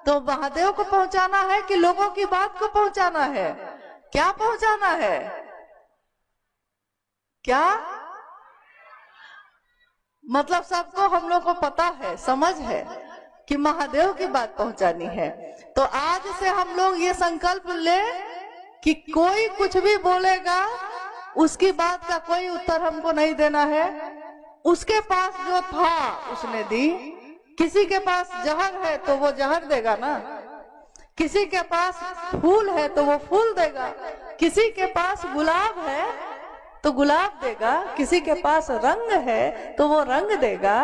तो महादेव को पहुंचाना है कि लोगों की बात को पहुंचाना है? क्या पहुंचाना है? क्या मतलब सबको हम लोग को पता है, समझ है कि महादेव की बात पहुंचानी है। तो आज से हम लोग ये संकल्प ले कि कोई कुछ भी बोलेगा उसकी बात का कोई उत्तर हमको नहीं देना है। उसके पास जो था उसने दी। किसी के पास जहर है तो वो जहर देगा ना, किसी के पास फूल है तो वो फूल देगा, किसी के पास गुलाब है तो गुलाब देगा, किसी के पास रंग है तो वो रंग देगा।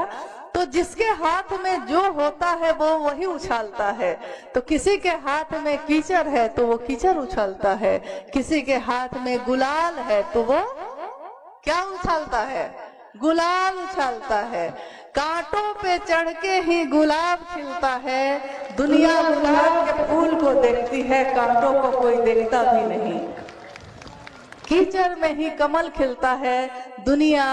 तो जिसके हाथ में जो होता है वो वही उछालता है। तो किसी के हाथ में कीचड़ है तो वो कीचड़ उछालता है, किसी के हाथ में गुलाल है तो वो क्या उछालता है? गुलाल उछालता है। कांटों पे चढ़ के ही गुलाब खिलता है। दुनिया गुलाब के फूल को देखती है, कांटों को कोई देखता भी नहीं। कीचड़ में ही कमल खिलता है, दुनिया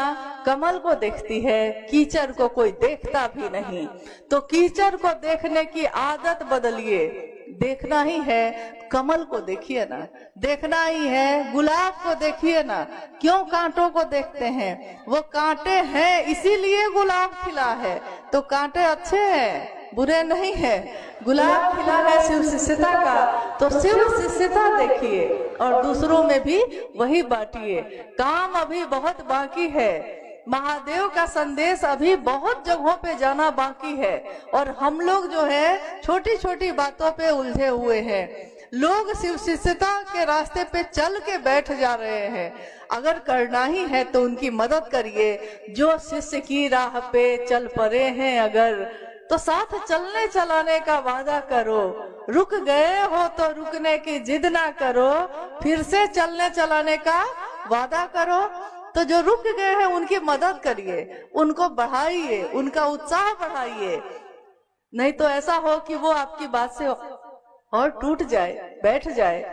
कमल को देखती है, कीचड़ को कोई देखता भी नहीं। तो कीचड़ को देखने की आदत बदलिए। देखना ही है कमल को देखिए ना, देखना ही है गुलाब को देखिए ना। क्यों कांटों को देखते हैं? वो कांटे हैं इसीलिए गुलाब खिला है। तो कांटे अच्छे हैं, बुरे नहीं है। गुलाब खिला है शिव शिष्यता का, तो शिव शिष्यता देखिए और दूसरों में भी वही बांटिए। काम अभी बहुत बाकी है। महादेव का संदेश अभी बहुत जगहों पे जाना बाकी है और हम लोग जो है छोटी छोटी बातों पे उलझे हुए हैं। लोग शिव शिष्यता के रास्ते पे चल के बैठ जा रहे हैं। अगर करना ही है तो उनकी मदद करिए। जो शिष्य की राह पे चल पड़े हैं अगर, तो साथ चलने चलाने का वादा करो। रुक गए हो तो रुकने की जिद ना करो, फिर से चलने चलाने का वादा करो। तो जो रुक गए हैं उनकी मदद करिए, उनको बढ़ाइए, उनका उत्साह बढ़ाइए। नहीं तो ऐसा हो कि वो आपकी बात से और टूट जाए, बैठ जाए।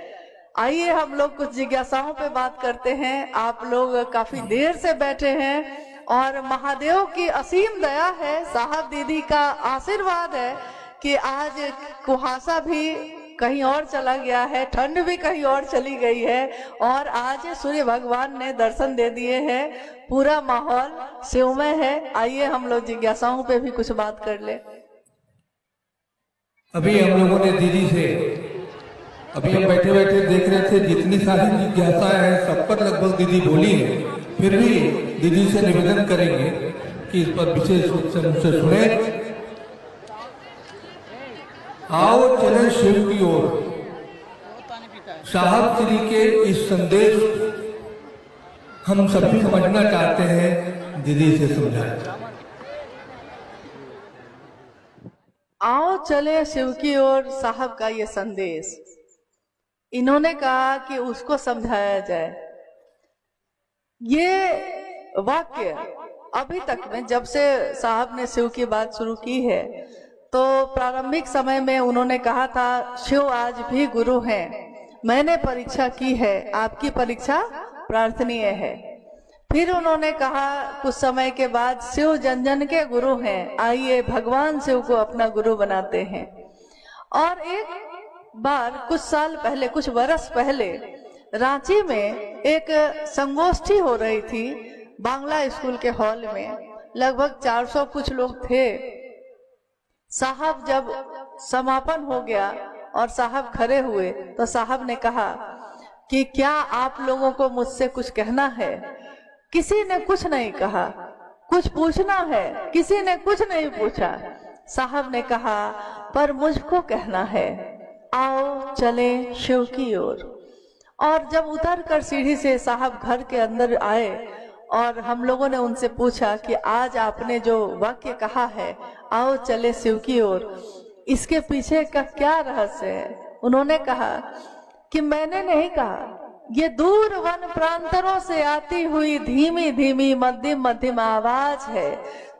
आइए हम लोग कुछ जिज्ञासाओं पे बात करते हैं। आप लोग काफी देर से बैठे हैं और महादेव की असीम दया है, साहब दीदी का आशीर्वाद है कि आज कुहासा भी कहीं और चला गया है, ठंड भी कहीं और चली गई है और आज सूर्य भगवान ने दर्शन दे दिए हैं। पूरा माहौल शिवमय है। आइए हम लोग जिज्ञासाओं पे भी कुछ बात कर ले। अभी हम लोगों ने दीदी से, अभी हम बैठे बैठे देख रहे थे जितनी सारी जिज्ञासाएं हैं सब पर लगभग दीदी बोली है। फिर भी दीदी से निवेदन करेंगे कि इस पर विशेष रूप से मुझसे सुने। आओ चले शिव की ओर। साहब श्री के इस संदेश हम सभी समझना चाहते हैं, दीदी से समझाएं। आओ चले शिव की ओर साहब का ये संदेश, इन्होंने कहा कि उसको समझाया जाए। ये वाक्य अभी तक में जब से साहब ने शिव की बात शुरू की है तो प्रारंभिक समय में उन्होंने कहा था शिव आज भी गुरु हैं, मैंने परीक्षा की है, आपकी परीक्षा प्रार्थनीय है। फिर उन्होंने कहा कुछ समय के बाद शिव जन जन के गुरु हैं, आइए भगवान शिव को अपना गुरु बनाते हैं। और एक बार कुछ साल पहले, कुछ वर्ष पहले रांची में एक संगोष्ठी हो रही थी बांग्ला स्कूल के हॉल में। लगभग 400 कुछ लोग थे। साहब जब समापन हो गया और साहब खड़े हुए तो साहब ने कहा कि क्या आप लोगों को मुझसे कुछ कहना है? किसी ने कुछ नहीं कहा। कुछ पूछना है? किसी ने कुछ नहीं पूछा। साहब ने कहा पर मुझको कहना है, आओ चले शिव की ओर। और जब उतर कर सीढ़ी से साहब घर के अंदर आए और हम लोगों ने उनसे पूछा कि आज आपने जो वाक्य कहा है आओ चले शिव की ओर, इसके पीछे का क्या रहस्य है? उन्होंने कहा कि मैंने नहीं कहा, ये दूर वन प्रांतरों से आती हुई धीमी धीमी मध्यम मध्यम आवाज है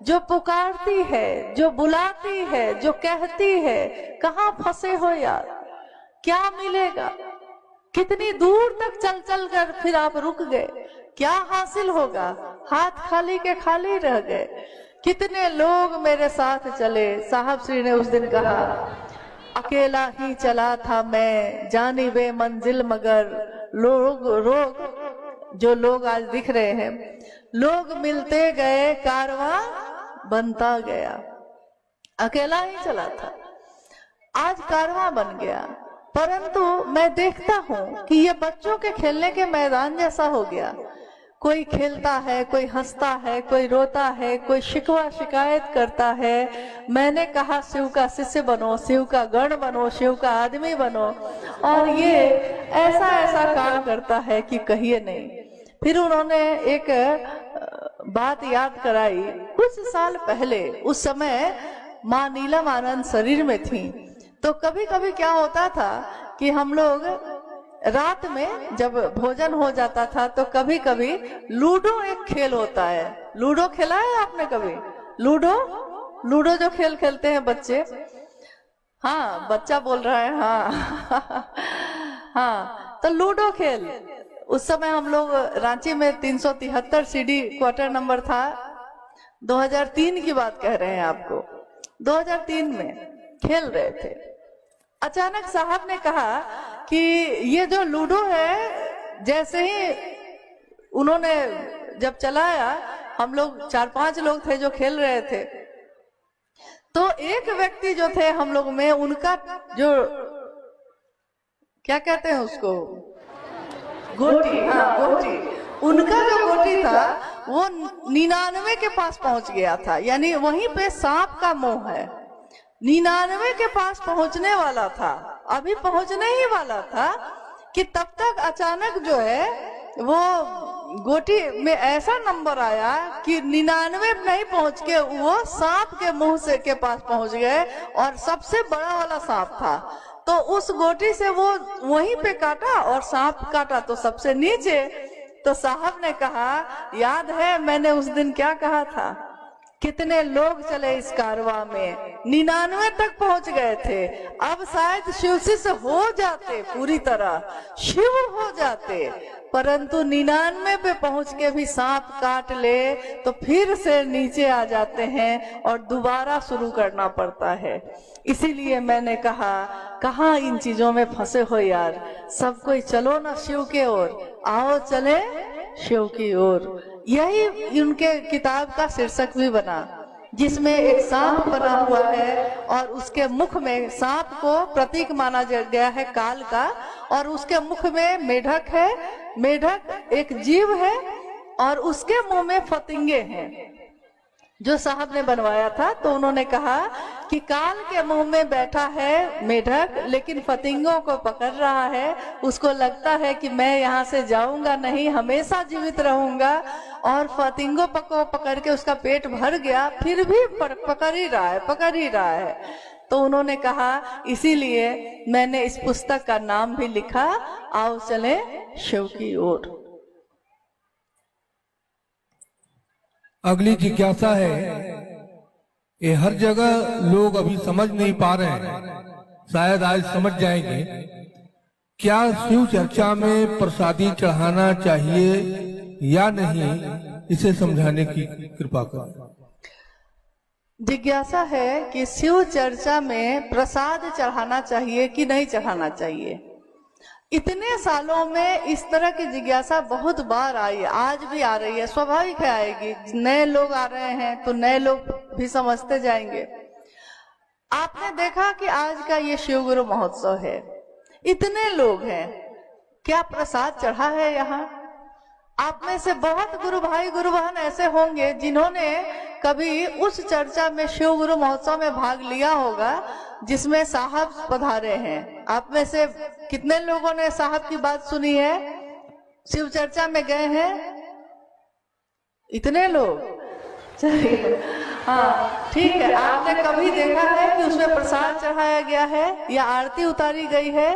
जो पुकारती है, जो बुलाती है, जो कहती है कहाँ फंसे हो यार, क्या मिलेगा? कितनी दूर तक चल चल कर फिर आप रुक गए, क्या हासिल होगा? हाथ खाली के खाली रह गए। कितने लोग मेरे साथ चले। साहब श्री ने उस दिन कहा अकेला ही चला था मैं जानिबे मंजिल मगर जो लोग आज दिख रहे हैं, लोग मिलते गए कारवां बनता गया। अकेला ही चला था, आज कारवां बन गया। परंतु मैं देखता हूँ कि ये बच्चों के खेलने के मैदान जैसा हो गया। कोई खेलता है, कोई हंसता है, कोई रोता है, कोई शिकवा शिकायत करता है। मैंने कहा शिव का शिष्य बनो, शिव का गण बनो, शिव का आदमी बनो, और ये ऐसा ऐसा काम करता है कि कहिए नहीं। फिर उन्होंने एक बात याद कराई। कुछ साल पहले, उस समय माँ नीलम आनंद शरीर में थी, तो कभी कभी क्या होता था कि हम लोग रात में जब भोजन हो जाता था तो कभी कभी लूडो एक खेल होता है। लूडो खेला है आपने कभी? लूडो जो खेल खेलते हैं बच्चे। हाँ, बच्चा बोल रहा है हाँ। हाँ, तो लूडो खेल उस समय हम लोग रांची में 373 सीडी क्वार्टर नंबर था। 2003 की बात कह रहे हैं आपको। 2003 में खेल रहे थे। अचानक साहब ने कहा कि ये जो लूडो है, जैसे ही उन्होंने जब चलाया, हम लोग 4-5 लोग थे जो खेल रहे थे, तो एक व्यक्ति जो थे हम लोग में, उनका जो क्या कहते हैं उसको, गोटी, हाँ गोटी, उनका जो गोटी था वो 99 के पास पहुंच गया था। यानी वहीं पे सांप का मोह है। 99 के पास पहुंचने वाला था, अभी पहुंचने ही वाला था कि तब तक अचानक जो है वो गोटी में ऐसा नंबर आया कि 99 नहीं पहुंच के वो सांप के मुंह से के पास पहुंच गए, और सबसे बड़ा वाला सांप था। तो उस गोटी से वो वहीं पे काटा, और सांप काटा तो सबसे नीचे। तो साहब ने कहा, याद है मैंने उस दिन क्या कहा था? कितने लोग चले इस कारवां में, 99 तक पहुंच गए थे। अब शायद शिव शिष्य हो जाते, पूरी तरह शिव हो जाते, परंतु 99 पे पहुंच के भी सांप काट ले तो फिर से नीचे आ जाते हैं और दोबारा शुरू करना पड़ता है। इसीलिए मैंने कहा, कहाँ इन चीजों में फंसे हो यार, सब कोई चलो ना शिव के ओर, आओ चले शिव की ओर। यही उनके किताब का शीर्षक भी बना, जिसमें एक सांप बना हुआ है और उसके मुख में, सांप को प्रतीक माना गया है काल का, और उसके मुख में मेढक है। मेढक एक जीव है और उसके मुंह में फतिंगे हैं। जो साहब ने बनवाया था तो उन्होंने कहा कि काल के मुंह में बैठा है मेढक, लेकिन फतिंगों को पकड़ रहा है। उसको लगता है कि मैं यहाँ से जाऊंगा नहीं, हमेशा जीवित रहूंगा, और फतिंगों को पकड़ के उसका पेट भर गया, फिर भी पकड़ ही रहा है। तो उन्होंने कहा, इसीलिए मैंने इस पुस्तक का नाम भी लिखा, आओ चले शिव की ओर। अगली जिज्ञासा है, ये हर जगह लोग अभी समझ नहीं पा रहे हैं, शायद आज समझ जाएंगे। क्या शिव चर्चा में प्रसादी चढ़ाना चाहिए या नहीं, इसे समझाने की कृपा करें। जिज्ञासा है कि शिव चर्चा में प्रसाद चढ़ाना चाहिए कि नहीं चढ़ाना चाहिए। इतने सालों में इस तरह की जिज्ञासा बहुत बार आई है, आज भी आ रही है, स्वाभाविक है आएगी। नए लोग आ रहे हैं तो नए लोग भी समझते जाएंगे। आपने देखा कि आज का ये शिव गुरु महोत्सव है, इतने लोग हैं, क्या प्रसाद चढ़ा है यहाँ? आप में से बहुत गुरु भाई गुरु बहन ऐसे होंगे जिन्होंने कभी उस चर्चा में, शिव गुरु महोत्सव में भाग लिया होगा जिसमें साहब पधारे हैं। आप में से कितने लोगों ने साहब की बात सुनी है, शिव चर्चा में गए हैं? इतने लोग, चलिए हाँ ठीक है। आपने कभी देखा है कि उसमें प्रसाद चढ़ाया गया है या आरती उतारी गई है?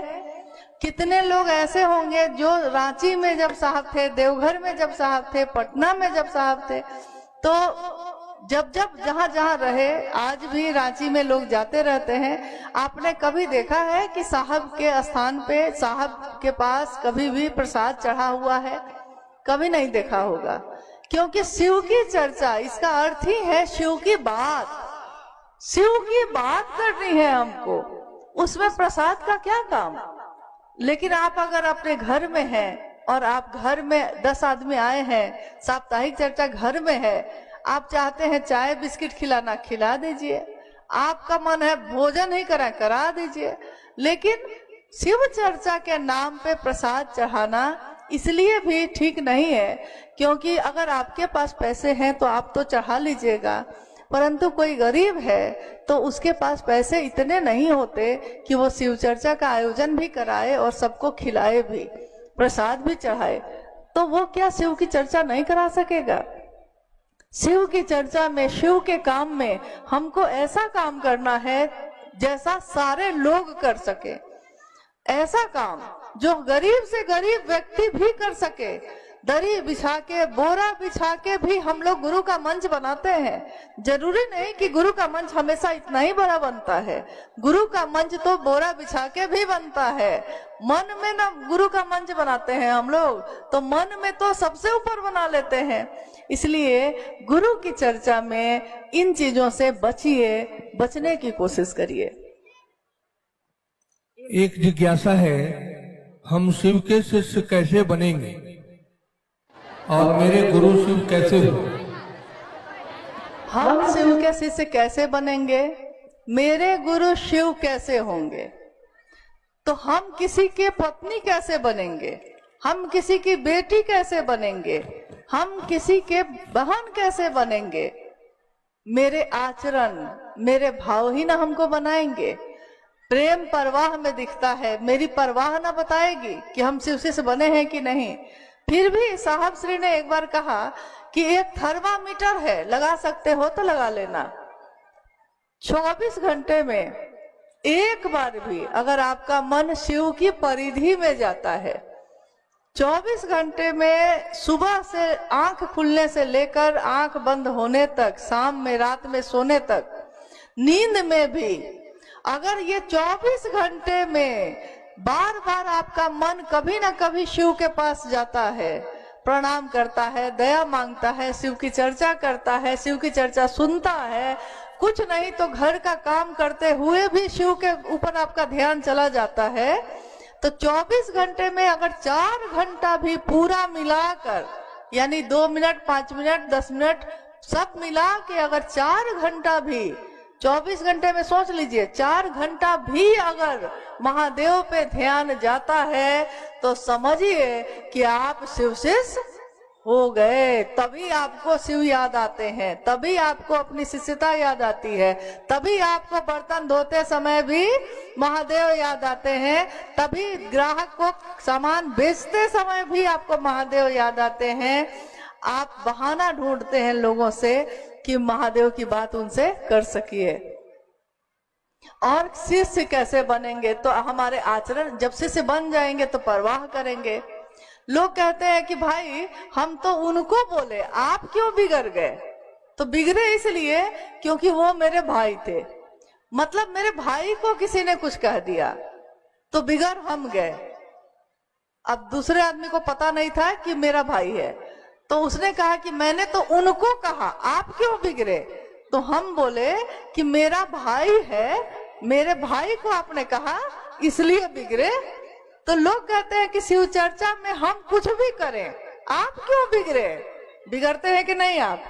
कितने लोग ऐसे होंगे जो रांची में जब साहब थे, देवघर में जब साहब थे, पटना में जब साहब थे, तो जब जहां जहां रहे, आज भी रांची में लोग जाते रहते हैं। आपने कभी देखा है कि साहब के स्थान पे, साहब के पास कभी भी प्रसाद चढ़ा हुआ है? कभी नहीं देखा होगा, क्योंकि शिव की चर्चा, इसका अर्थ ही है शिव की बात। शिव की बात करनी है हमको, उसमें प्रसाद का क्या काम। लेकिन आप अगर अपने घर में हैं और आप घर में 10 आदमी आए हैं, साप्ताहिक चर्चा घर में है, आप चाहते हैं चाय बिस्किट खिलाना, खिला दीजिए। आपका मन है भोजन ही करा दीजिए। लेकिन शिव चर्चा के नाम पे प्रसाद चढ़ाना इसलिए भी ठीक नहीं है, क्योंकि अगर आपके पास पैसे हैं तो आप तो चढ़ा लीजिएगा, परंतु कोई गरीब है तो उसके पास पैसे इतने नहीं होते कि वो शिव चर्चा का आयोजन भी कराए और सबको खिलाए भी, प्रसाद भी चढ़ाए, तो वो क्या शिव की चर्चा नहीं करा सकेगा। शिव की चर्चा में, शिव के काम में हमको ऐसा काम करना है जैसा सारे लोग कर सके, ऐसा काम जो गरीब से गरीब व्यक्ति भी कर सके। दरी बिछा के, बोरा बिछा के भी हम लोग गुरु का मंच बनाते हैं। जरूरी नहीं कि गुरु का मंच हमेशा इतना ही बड़ा बनता है। गुरु का मंच तो बोरा बिछा के भी बनता है। मन में ना गुरु का मंच बनाते हैं हम लोग, तो मन में तो सबसे ऊपर बना लेते हैं। इसलिए गुरु की चर्चा में इन चीजों से बचिए, बचने की कोशिश करिए। एक जिज्ञासा है, हम शिव के शिष्य कैसे बनेंगे और मेरे गुरु शिव कैसे हो? हम शिव के शिष्य कैसे बनेंगे, मेरे गुरु शिव कैसे होंगे? तो हम किसी के पत्नी कैसे बनेंगे, हम किसी की बेटी कैसे बनेंगे, हम किसी के बहन कैसे बनेंगे? मेरे आचरण, मेरे भाव ही ना हमको बनाएंगे। प्रेम परवाह में दिखता है, मेरी परवाह ना बताएगी कि हम शिव शिष्य बने हैं कि नहीं। फिर भी साहब श्री ने एक बार कहा कि एक थर्मामीटर है, लगा सकते हो तो लगा लेना। 24 घंटे में एक बार भी अगर आपका मन शिव की परिधि में जाता है, 24 घंटे में सुबह से आंख खुलने से लेकर आंख बंद होने तक, शाम में, रात में सोने तक, नींद में भी अगर ये 24 घंटे में बार बार आपका मन कभी ना कभी शिव के पास जाता है, प्रणाम करता है, दया मांगता है, शिव की चर्चा करता है, शिव की चर्चा सुनता है, कुछ नहीं तो घर का काम करते हुए भी शिव के ऊपर आपका ध्यान चला जाता है, तो 24 घंटे में अगर 4 घंटा भी पूरा मिलाकर, यानी 2 मिनट, 5 मिनट, 10 मिनट सब मिला के अगर 4 घंटा भी, 24 घंटे में सोच लीजिए 4 घंटा भी अगर महादेव पे ध्यान जाता है, तो समझिए कि आप शिव शिष्य हो गए। तभी आपको शिव याद आते हैं, तभी आपको अपनी शिष्यता याद आती है, तभी आपको बर्तन धोते समय भी महादेव याद आते हैं, तभी ग्राहक को सामान बेचते समय भी आपको महादेव याद आते हैं। आप बहाना ढूंढते हैं लोगों से कि महादेव की बात उनसे कर सकिए। और शिष्य कैसे बनेंगे, तो हमारे आचरण, जब शिष्य बन जाएंगे तो परवाह करेंगे। लोग कहते हैं कि भाई हम तो उनको बोले, आप क्यों बिगड़ गए? तो बिगड़े इसलिए क्योंकि वो मेरे भाई थे, मतलब मेरे भाई को किसी ने कुछ कह दिया तो बिगड़ हम गए। अब दूसरे आदमी को पता नहीं था कि मेरा भाई है, तो उसने कहा कि मैंने तो उनको कहा, आप क्यों बिगड़े? तो हम बोले कि मेरा भाई है, मेरे भाई को आपने कहा इसलिए बिगड़े। तो लोग कहते हैं कि शिव चर्चा में हम कुछ भी करें, आप क्यों बिगड़े? बिगड़ते हैं कि नहीं आप?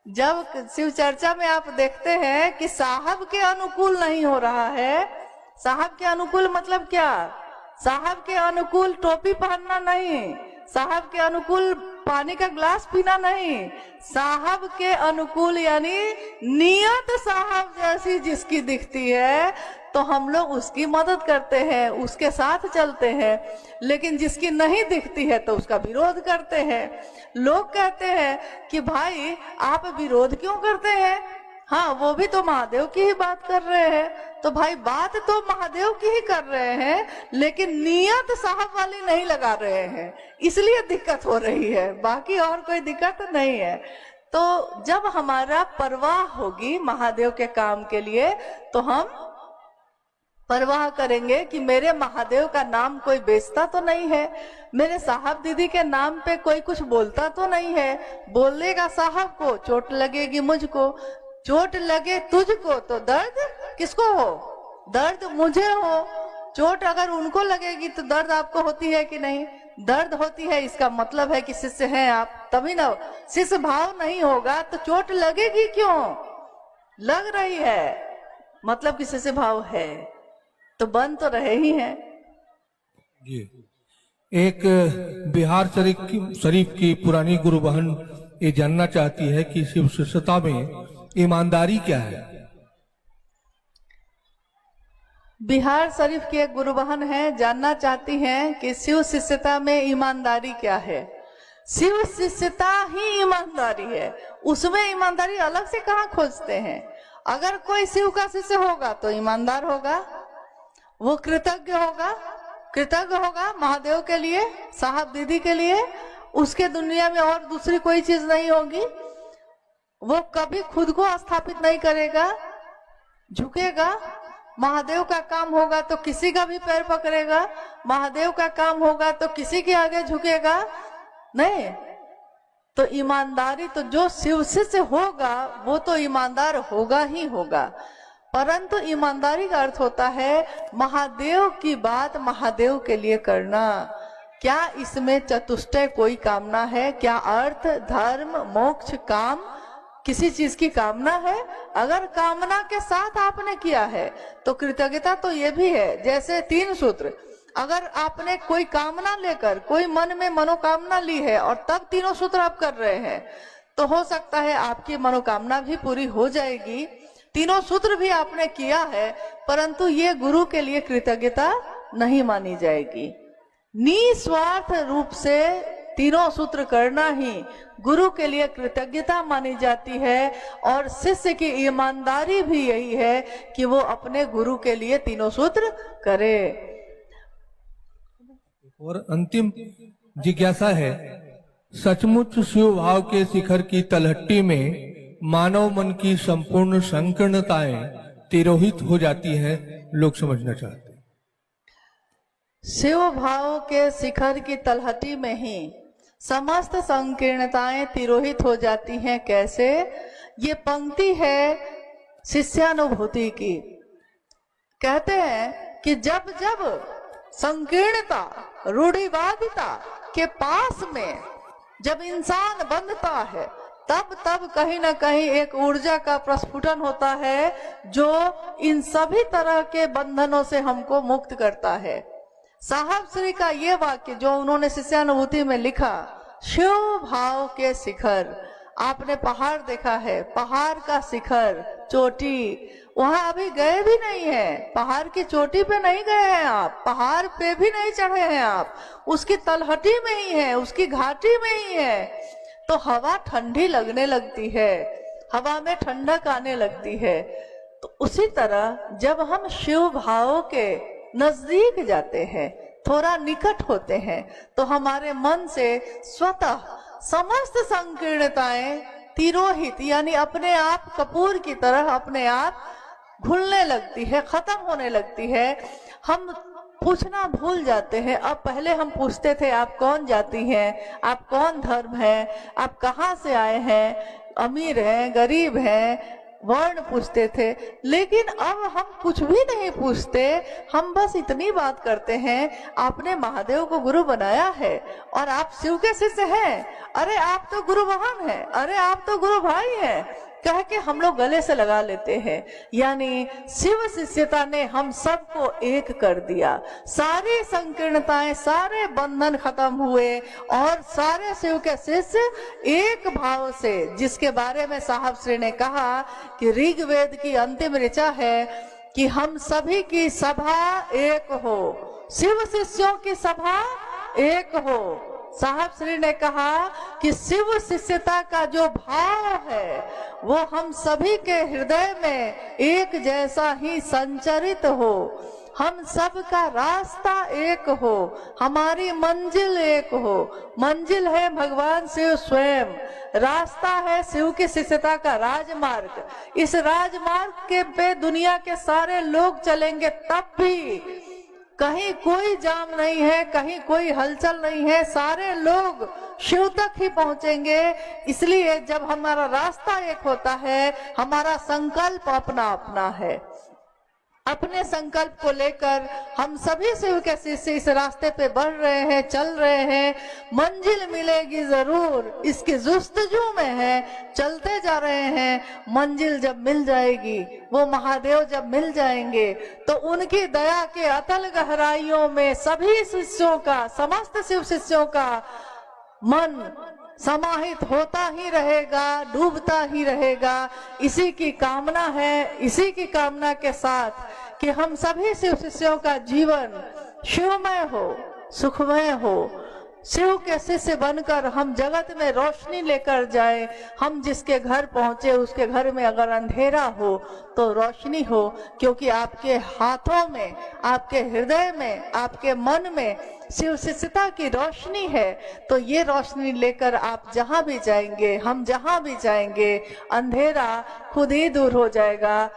जब शिव चर्चा में आप देखते हैं कि साहब के अनुकूल नहीं हो रहा है, साहब के अनुकूल मतलब क्या? साहब के अनुकूल टोपी पहनना नहीं, साहब के अनुकूल पानी का ग्लास पीना नहीं, साहब के अनुकूल यानी नियत साहब जैसी जिसकी दिखती है तो हम लोग उसकी मदद करते हैं, उसके साथ चलते हैं। लेकिन जिसकी नहीं दिखती है तो उसका विरोध करते हैं। लोग कहते हैं कि भाई आप विरोध क्यों करते हैं? हाँ, वो भी तो महादेव की ही बात कर रहे हैं। तो भाई बात तो महादेव की ही कर रहे हैं, लेकिन नियत साहब वाली नहीं लगा रहे हैं, इसलिए दिक्कत हो रही है, बाकी और कोई दिक्कत नहीं है। तो जब हमारा परवाह होगी महादेव के काम के लिए, तो हम परवाह करेंगे कि मेरे महादेव का नाम कोई बेचता तो नहीं है, मेरे साहब दीदी के नाम पे कोई कुछ बोलता तो नहीं है। बोलेगा साहब को, चोट लगेगी मुझको, चोट लगे तुझको तो दर्द किसको हो? दर्द मुझे हो, चोट अगर उनको लगेगी तो दर्द आपको होती है कि नहीं? दर्द होती है, इसका मतलब है कि शिष्य हैं आप, तभी ना। शिष्य भाव नहीं होगा तो चोट लगेगी क्यों? लग रही है, मतलब कि शिष्य भाव है, तो बन तो रहे ही हैं। जी, एक बिहार शरीफ की पुरानी गुरु बहन ये जानना चाहती है कि शिव शिष्यता में ईमानदारी क्या है। बिहार शरीफ की एक गुरु बहन है, जानना चाहती हैं कि शिव शिष्यता में ईमानदारी क्या है। शिव शिष्यता ही ईमानदारी है, उसमें ईमानदारी अलग से कहाँ खोजते हैं। अगर कोई शिव का शिष्य होगा तो ईमानदार होगा, वो कृतज्ञ होगा महादेव के लिए, साहब दीदी के लिए, उसके दुनिया में और दूसरी कोई चीज नहीं होगी। वो कभी खुद को स्थापित नहीं करेगा, झुकेगा। महादेव का काम होगा तो किसी का भी पैर पकड़ेगा, महादेव का काम होगा तो किसी के आगे झुकेगा नहीं। तो ईमानदारी तो जो शिव से होगा वो तो ईमानदार होगा ही होगा, परंतु ईमानदारी का अर्थ होता है महादेव की बात महादेव के लिए करना। क्या इसमें चतुष्टय कोई कामना है? क्या अर्थ, धर्म, मोक्ष, काम किसी चीज की कामना है? अगर कामना के साथ आपने किया है तो कृतज्ञता तो ये भी है। जैसे 3 सूत्र, अगर आपने कोई कामना लेकर, कोई मन में मनोकामना ली है और तब 3 सूत्र आप कर रहे हैं, तो हो सकता है आपकी मनोकामना भी पूरी हो जाएगी, 3 सूत्र भी आपने किया है, परंतु ये गुरु के लिए कृतज्ञता नहीं मानी जाएगी। निस्वार्थ रूप से 3 सूत्र करना ही गुरु के लिए कृतज्ञता मानी जाती है। और शिष्य की ईमानदारी भी यही है कि वो अपने गुरु के लिए 3 सूत्र करे। और अंतिम जिज्ञासा है, सचमुच शिव भाव के शिखर की तलहटी में मानव मन की संपूर्ण संकीर्णताएं तिरोहित हो जाती हैं, लोग समझना चाहते हैं। शिव भाव के शिखर की तलहटी में ही समस्त संकीर्णताएं तिरोहित हो जाती हैं। कैसे? ये पंक्ति है शिष्यानुभूति की। कहते हैं कि जब जब संकीर्णता, रूढ़िवादिता के पास में जब इंसान बंधता है, तब तब कहीं ना कहीं एक ऊर्जा का प्रस्फुटन होता है जो इन सभी तरह के बंधनों से हमको मुक्त करता है। साहब श्री का ये वाक्य जो उन्होंने शिष्यानुभूति में लिखा, शिव भाव के शिखर, आपने पहाड़ देखा है, पहाड़ का शिखर, चोटी, वहां अभी गए भी नहीं है, पहाड़ की चोटी पे नहीं गए हैं आप, पहाड़ पे भी नहीं चढ़े हैं आप, उसकी तलहटी में ही है, उसकी घाटी में ही है, तो हवा ठंडी लगने लगती है, हवा में ठंडक आने लगती है। तो उसी तरह जब हम शिव भाव के नजदीक जाते हैं, थोड़ा निकट होते हैं, तो हमारे मन से स्वतः समस्त संकीर्णताएं तिरोहित, यानी अपने आप कपूर की तरह अपने आप घुलने लगती है, खत्म होने लगती है। हम पूछना भूल जाते हैं। अब पहले हम पूछते थे आप कौन जाति हैं, आप कौन धर्म है, आप कहाँ से आए हैं, अमीर हैं, गरीब हैं, वर्ण पूछते थे। लेकिन अब हम कुछ भी नहीं पूछते, हम बस इतनी बात करते हैं, आपने महादेव को गुरु बनाया है और आप शिव के शिष्य हैं, अरे आप तो गुरु महान हैं, अरे आप तो गुरु भाई हैं, कह के हम लोग गले से लगा लेते हैं। यानी शिव शिष्यता ने हम सबको एक कर दिया, सारी संकीर्णताएं, सारे बंधन खत्म हुए और सारे शिव के शिष्य एक भाव से, जिसके बारे में साहब श्री ने कहा कि ऋग्वेद की अंतिम ऋचा है कि हम सभी की सभा एक हो, शिव शिष्यों की सभा एक हो। साहब श्री ने कहा कि शिव शिष्यता का जो भाव है वो हम सभी के हृदय में एक जैसा ही संचरित हो, हम सब का रास्ता एक हो, हमारी मंजिल एक हो। मंजिल है भगवान शिव स्वयं, रास्ता है शिव की शिष्यता का राजमार्ग। इस राजमार्ग के पे दुनिया के सारे लोग चलेंगे, तब भी कहीं कोई जाम नहीं है, कहीं कोई हलचल नहीं है, सारे लोग शिव तक ही पहुंचेंगे। इसलिए जब हमारा रास्ता एक होता है, हमारा संकल्प अपना अपना है। अपने संकल्प को लेकर हम सभी शिव के शिष्य इस रास्ते पे बढ़ रहे हैं, चल रहे हैं। मंजिल मिलेगी जरूर, इसकी जुस्तजू में है, चलते जा रहे हैं। मंजिल जब मिल जाएगी, वो महादेव जब मिल जाएंगे, तो उनकी दया के अतल गहराइयों में सभी शिष्यों का, समस्त शिव शिष्यों का मन समाहित होता ही रहेगा, डूबता ही रहेगा। इसी की कामना है, इसी की कामना के साथ कि हम सभी शिव शिष्यों का जीवन शिवमय हो, सुखमय हो। शिव के शिष्य बनकर हम जगत में रोशनी लेकर जाए। हम जिसके घर पहुंचे उसके घर में अगर अंधेरा हो तो रोशनी हो, क्योंकि आपके हाथों में, आपके हृदय में, आपके मन में शिव शिष्यता की रोशनी है। तो ये रोशनी लेकर आप जहां भी जाएंगे, हम जहां भी जाएंगे, अंधेरा खुद ही दूर हो जाएगा।